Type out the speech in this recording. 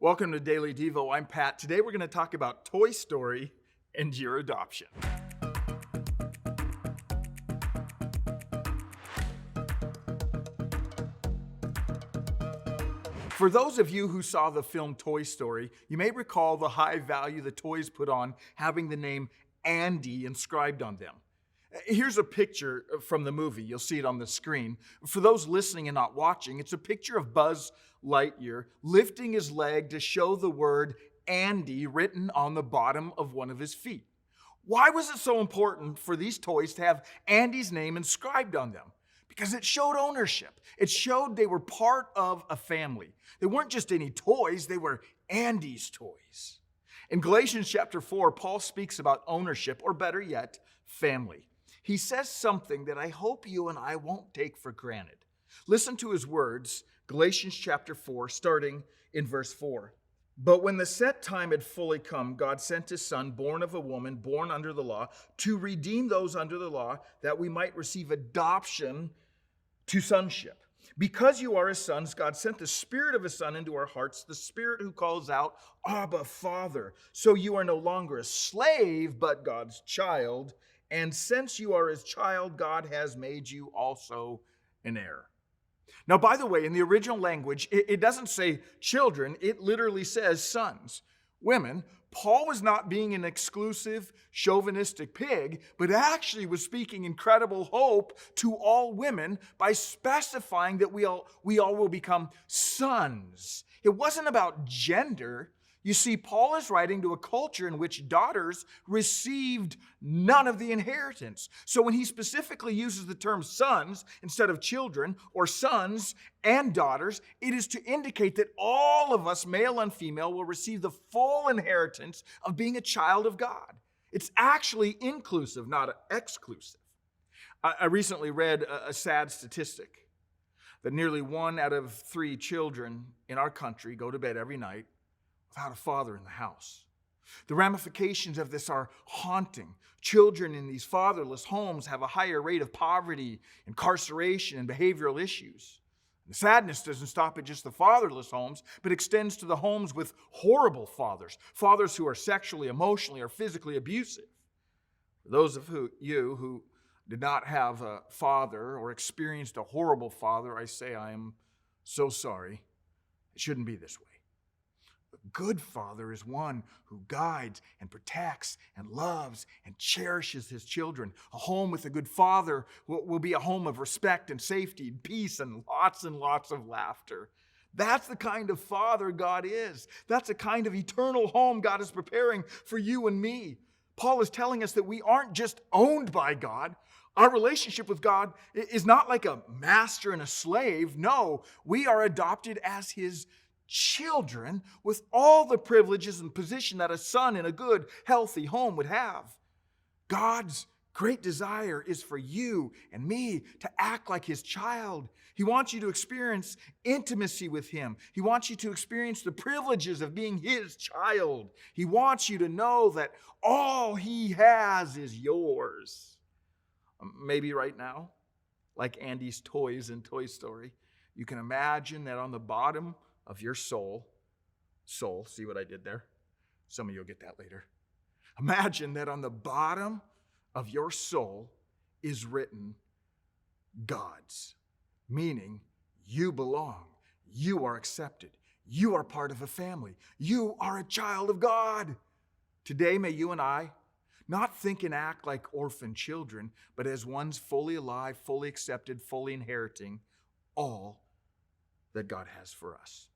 Welcome to Daily Devo. I'm Pat. Today we're going to talk about Toy Story and your adoption. For those of you who saw the film Toy Story, you may recall the high value the toys put on having the name Andy inscribed on them. Here's a picture from the movie. You'll see it on the screen. For those listening and not watching, it's a picture of Buzz Lightyear lifting his leg to show the word Andy written on the bottom of one of his feet. Why was it so important for these toys to have Andy's name inscribed on them? Because it showed ownership. It showed they were part of a family. They weren't just any toys, they were Andy's toys. In Galatians chapter 4, Paul speaks about ownership, or better yet, family. He says something that I hope you and I won't take for granted. Listen to his words, Galatians chapter 4, starting in verse 4. But when the set time had fully come, God sent his Son, born of a woman, born under the law, to redeem those under the law, that we might receive adoption to sonship. Because you are his sons, God sent the Spirit of his Son into our hearts, the Spirit who calls out, Abba, Father. So you are no longer a slave, but God's child. And since you are his child, God has made you also an heir. Now, by the way, in the original language, it doesn't say children. It literally says sons. Women, Paul was not being an exclusive, chauvinistic pig, but actually was speaking incredible hope to all women by specifying that we all will become sons. It wasn't about gender. You see, Paul is writing to a culture in which daughters received none of the inheritance. So when he specifically uses the term sons instead of children, or sons and daughters, it is to indicate that all of us, male and female, will receive the full inheritance of being a child of God. It's actually inclusive, not exclusive. I recently read a sad statistic that nearly 1 out of 3 children in our country go to bed every night without a father in the house. The ramifications of this are haunting. Children in these fatherless homes have a higher rate of poverty, incarceration, and behavioral issues. The sadness doesn't stop at just the fatherless homes, but extends to the homes with horrible fathers, fathers who are sexually, emotionally, or physically abusive. For those of you who did not have a father or experienced a horrible father, I say I am so sorry. It shouldn't be this way. A good father is one who guides and protects and loves and cherishes his children. A home with a good father will be a home of respect and safety and peace and lots of laughter. That's the kind of father God is. That's the kind of eternal home God is preparing for you and me. Paul is telling us that we aren't just owned by God. Our relationship with God is not like a master and a slave. No, we are adopted as his children with all the privileges and position that a son in a good, healthy home would have. God's great desire is for you and me to act like his child. He wants you to experience intimacy with him. He wants you to experience the privileges of being his child. He wants you to know that all he has is yours. Maybe right now, like Andy's toys in Toy Story, you can imagine that on the bottom of your soul, see what I did there? Some of you will get that later. Imagine that on the bottom of your soul is written God's, meaning you belong, you are accepted, you are part of a family, you are a child of God. Today, may you and I not think and act like orphan children, but as ones fully alive, fully accepted, fully inheriting all that God has for us.